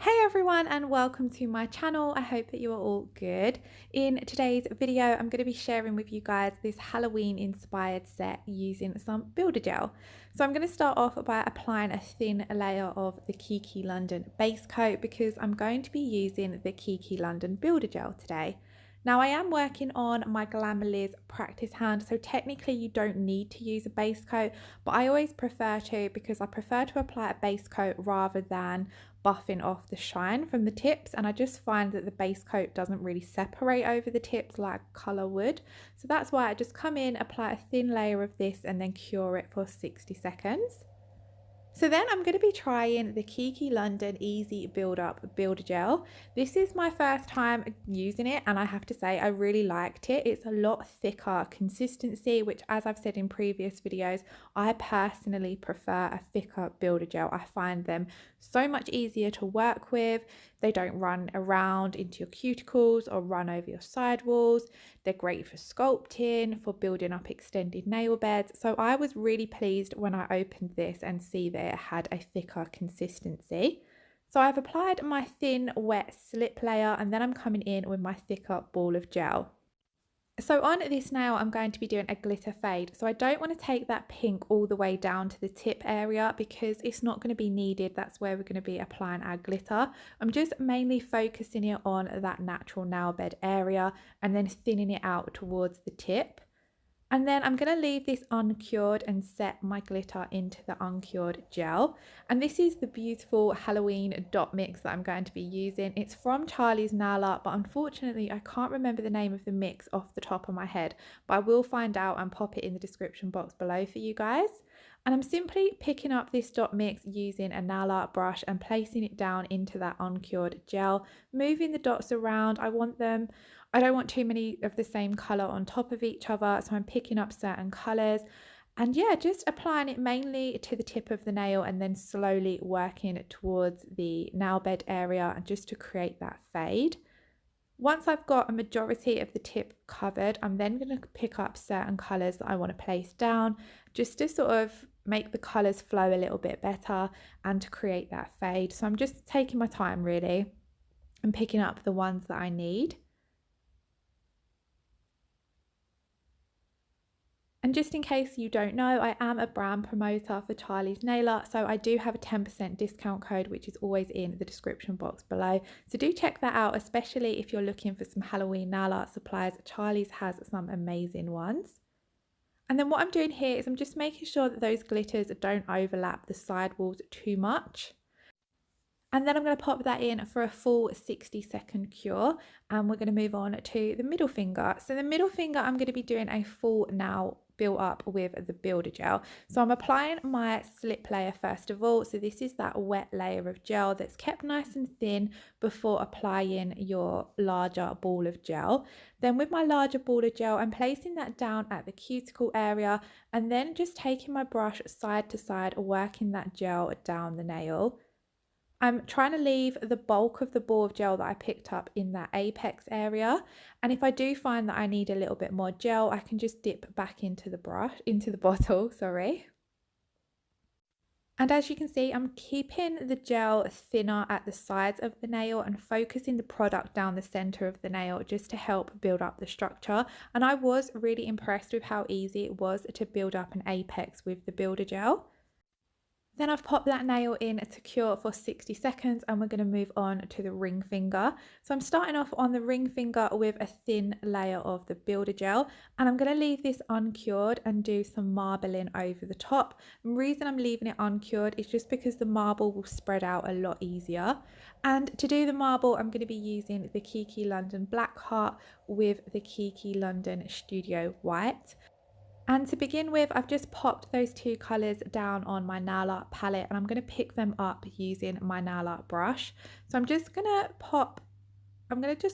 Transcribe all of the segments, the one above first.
Hey everyone and welcome to my channel. I hope that you are all good. In today's video, I'm going to be sharing with you guys this Halloween inspired set using some builder gel. So I'm going to start off by applying a thin layer of the Kiki London base coat because I'm going to be using the Kiki London builder gel today. Now I am working on my Glamerliz practice hand, so technically you don't need to use a base coat, but I always prefer to because I prefer to apply a base coat rather than buffing off the shine from the tips, and I just find that the base coat doesn't really separate over the tips like colour would. So that's why I just come in, apply a thin layer of this and then cure it for 60 seconds. So then I'm going to be trying the Kiki London Easy Build Up Builder Gel. This is my first time using it and I have to say I really liked it. It's a lot thicker consistency, which, as I've said in previous videos, I personally prefer a thicker builder gel. I find them so much easier to work with. They don't run around into your cuticles or run over your sidewalls. They're great for sculpting, for building up extended nail beds. So I was really pleased when I opened this and see that it had a thicker consistency. So I've applied my thin wet slip layer and then I'm coming in with my thicker ball of gel. So on this nail, I'm going to be doing a glitter fade. So I don't want to take that pink all the way down to the tip area because it's not going to be needed. That's where we're going to be applying our glitter. I'm just mainly focusing it on that natural nail bed area and then thinning it out towards the tip. And then I'm going to leave this uncured and set my glitter into the uncured gel. And this is the beautiful Halloween dot mix that I'm going to be using. It's from Charlie's Nail Art, but unfortunately I can't remember the name of the mix off the top of my head. But I will find out and pop it in the description box below for you guys. And I'm simply picking up this dot mix using a nail art brush and placing it down into that uncured gel, moving the dots around. I don't want too many of the same colour on top of each other, so I'm picking up certain colours and yeah, just applying it mainly to the tip of the nail and then slowly working towards the nail bed area just to create that fade. Once I've got a majority of the tip covered, I'm then going to pick up certain colours that I want to place down just to sort of make the colours flow a little bit better and to create that fade. So I'm just taking my time really and picking up the ones that I need. And just in case you don't know, I am a brand promoter for Charlie's Nail Art, so I do have a 10% discount code, which is always in the description box below. So do check that out, especially if you're looking for some Halloween nail art supplies. Charlie's has some amazing ones. And then what I'm doing here is I'm just making sure that those glitters don't overlap the sidewalls too much. And then I'm going to pop that in for a full 60-second cure, and we're going to move on to the middle finger. So the middle finger, I'm going to be doing a full nail build up with the builder gel. So I'm applying my slip layer first of all. So this is that wet layer of gel that's kept nice and thin before applying your larger ball of gel. Then with my larger ball of gel, I'm placing that down at the cuticle area and then just taking my brush side to side, working that gel down the nail. I'm trying to leave the bulk of the ball of gel that I picked up in that apex area. And if I do find that I need a little bit more gel, I can just dip back into the bottle, sorry. And as you can see, I'm keeping the gel thinner at the sides of the nail and focusing the product down the center of the nail just to help build up the structure. And I was really impressed with how easy it was to build up an apex with the builder gel. Then I've popped that nail in to cure for 60 seconds and we're going to move on to the ring finger. So I'm starting off on the ring finger with a thin layer of the builder gel and I'm going to leave this uncured and do some marbling over the top. The reason I'm leaving it uncured is just because the marble will spread out a lot easier. And to do the marble, I'm going to be using the Kiki London Black Heart with the Kiki London Studio White. And to begin with, I've just popped those two colours down on my nail art palette and I'm going to pick them up using my nail art brush. So I'm just going to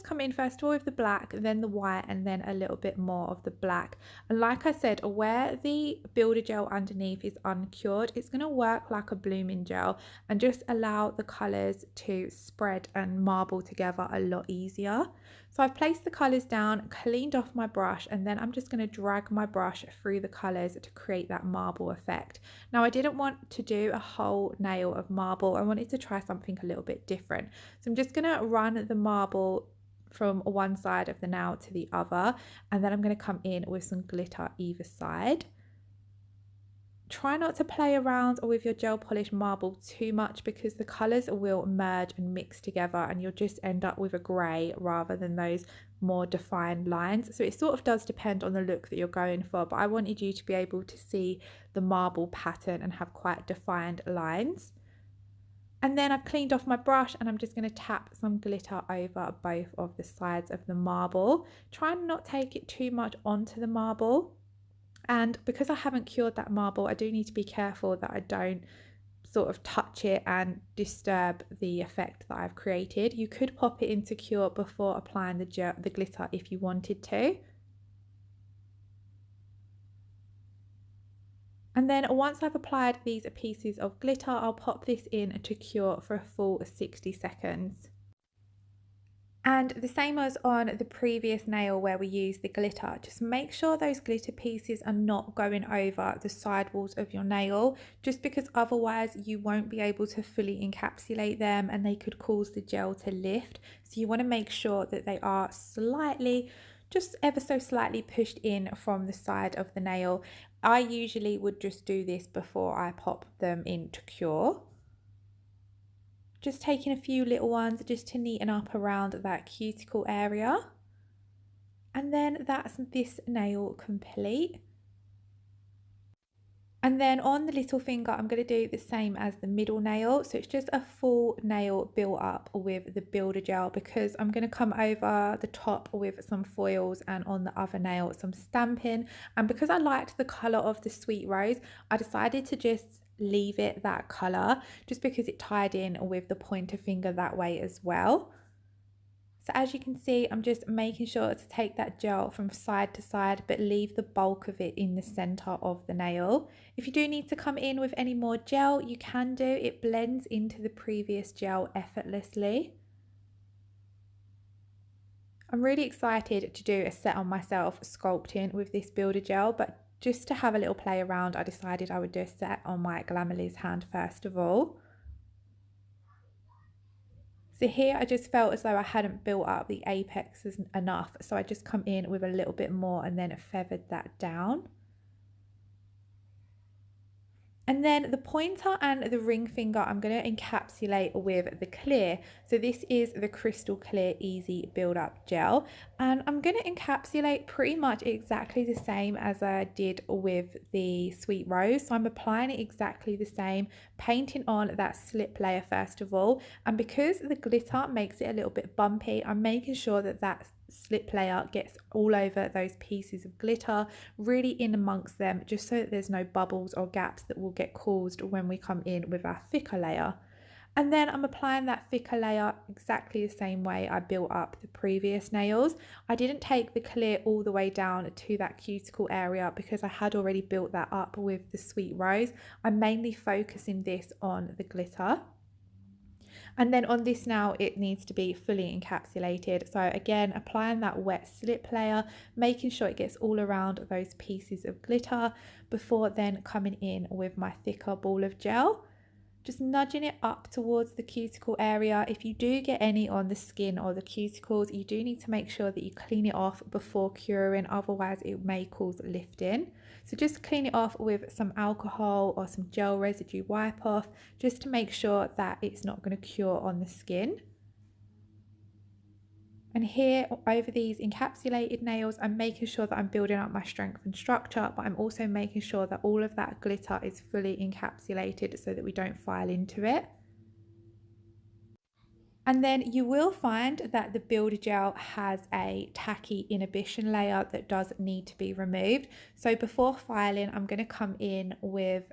come in first of all with the black, then the white, and then a little bit more of the black. And like I said, where the builder gel underneath is uncured, it's going to work like a blooming gel and just allow the colours to spread and marble together a lot easier. So I've placed the colours down, cleaned off my brush, and then I'm just going to drag my brush through the colours to create that marble effect. Now I didn't want to do a whole nail of marble, I wanted to try something a little bit different. So I'm just going to run the marble from one side of the nail to the other, and then I'm going to come in with some glitter either side. Try not to play around with your gel polish marble too much because the colours will merge and mix together and you'll just end up with a grey rather than those more defined lines. So it sort of does depend on the look that you're going for, but I wanted you to be able to see the marble pattern and have quite defined lines. And then I've cleaned off my brush and I'm just going to tap some glitter over both of the sides of the marble. Try and not take it too much onto the marble. And because I haven't cured that marble, I do need to be careful that I don't sort of touch it and disturb the effect that I've created. You could pop it into cure before applying the glitter if you wanted to. And then once I've applied these pieces of glitter, I'll pop this in to cure for a full 60 seconds. And the same as on the previous nail where we used the glitter, just make sure those glitter pieces are not going over the sidewalls of your nail, just because otherwise you won't be able to fully encapsulate them and they could cause the gel to lift. So you want to make sure that they are slightly, just ever so slightly pushed in from the side of the nail. I usually would just do this before I pop them into cure. Just taking a few little ones just to neaten up around that cuticle area. And then that's this nail complete. And then on the little finger, I'm going to do the same as the middle nail. So it's just a full nail built up with the builder gel because I'm going to come over the top with some foils and on the other nail some stamping. And because I liked the colour of the sweet rose, I decided to just leave it that colour just because it tied in with the pointer finger that way as well. So as you can see, I'm just making sure to take that gel from side to side but leave the bulk of it in the centre of the nail. If you do need to come in with any more gel, you can do. It blends into the previous gel effortlessly. I'm really excited to do a set on myself sculpting with this builder gel, but just to have a little play around, I decided I would do a set on my Glamerliz hand first of all. So here I just felt as though I hadn't built up the apexes enough, so I just come in with a little bit more and then feathered that down. And then the pointer and the ring finger I'm going to encapsulate with the clear. So this is the Crystal Clear Easy Build Up Gel. And I'm going to encapsulate pretty much exactly the same as I did with the Sweet Rose. So I'm applying it exactly the same, painting on that slip layer first of all. And because the glitter makes it a little bit bumpy, I'm making sure that that slip layer gets all over those pieces of glitter, really in amongst them, just so that there's no bubbles or gaps that will get caused when we come in with our thicker layer. And then I'm applying that thicker layer exactly the same way I built up the previous nails. I didn't take the clear all the way down to that cuticle area because I had already built that up with the Sweet Rose. I'm mainly focusing this on the glitter. And then on this now, it needs to be fully encapsulated. So again, applying that wet slip layer, making sure it gets all around those pieces of glitter before then coming in with my thicker ball of gel. Just nudging it up towards the cuticle area. If you do get any on the skin or the cuticles, you do need to make sure that you clean it off before curing, otherwise it may cause lifting. So just clean it off with some alcohol or some gel residue wipe off, just to make sure that it's not going to cure on the skin. And here over these encapsulated nails, I'm making sure that I'm building up my strength and structure, but I'm also making sure that all of that glitter is fully encapsulated so that we don't file into it. And then you will find that the builder gel has a tacky inhibition layer that does need to be removed. So before filing, I'm going to come in with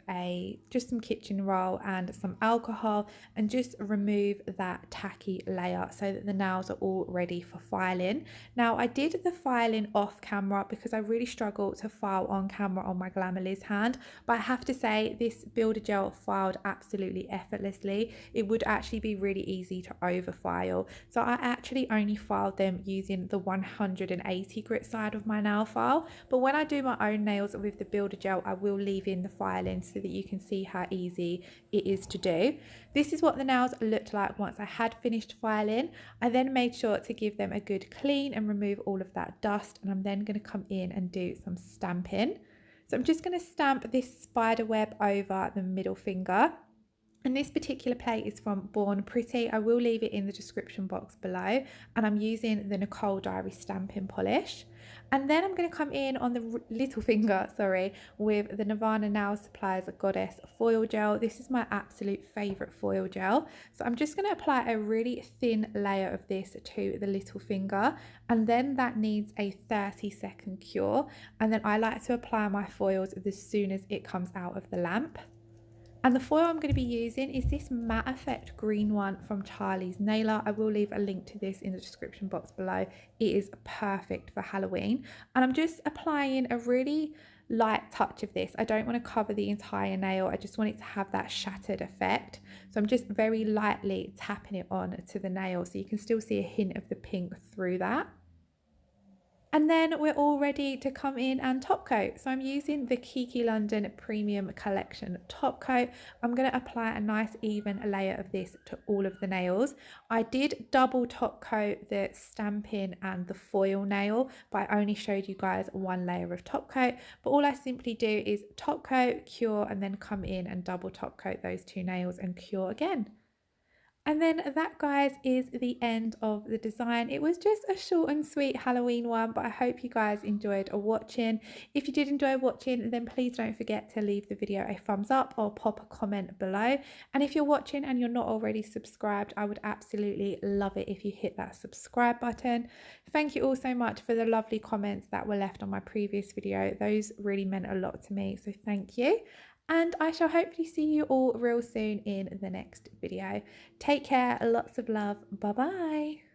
just some kitchen roll and some alcohol and just remove that tacky layer so that the nails are all ready for filing. Now I did the filing off camera because I really struggle to file on camera on my Glamerliz hand, but I have to say this builder gel filed absolutely effortlessly. It would actually be really easy to over over file. So I actually only filed them using the 180 grit side of my nail file, but when I do my own nails with the builder gel, I will leave in the filing so that you can see how easy it is to do. This is what the nails looked like once I had finished filing. I then made sure to give them a good clean and remove all of that dust, and I'm then going to come in and do some stamping. So I'm just going to stamp this spider web over the middle finger. And this particular plate is from Born Pretty. I will leave it in the description box below. And I'm using the Nicole Diary stamping polish. And then I'm going to come in on the little finger, with the Nirvana Nail Supplier's Goddess foil gel. This is my absolute favourite foil gel. So I'm just going to apply a really thin layer of this to the little finger. And then that needs a 30-second cure. And then I like to apply my foils as soon as it comes out of the lamp. And the foil I'm going to be using is this Matte Effect green one from Charlie's Nailer. I will leave a link to this in the description box below. It is perfect for Halloween. And I'm just applying a really light touch of this. I don't want to cover the entire nail. I just want it to have that shattered effect. So I'm just very lightly tapping it on to the nail so you can still see a hint of the pink through that. And then we're all ready to come in and top coat. So I'm using the Kiki London Premium Collection top coat. I'm going to apply a nice even layer of this to all of the nails. I did double top coat the stamping and the foil nail, but I only showed you guys one layer of top coat. But all I simply do is top coat, cure, and then come in and double top coat those two nails and cure again. And then that, guys, is the end of the design. It was just a short and sweet Halloween one, but I hope you guys enjoyed watching. If you did enjoy watching, then please don't forget to leave the video a thumbs up or pop a comment below. And if you're watching and you're not already subscribed, I would absolutely love it if you hit that subscribe button. Thank you all so much for the lovely comments that were left on my previous video. Those really meant a lot to me, so thank you. And I shall hopefully see you all real soon in the next video. Take care, lots of love, bye bye.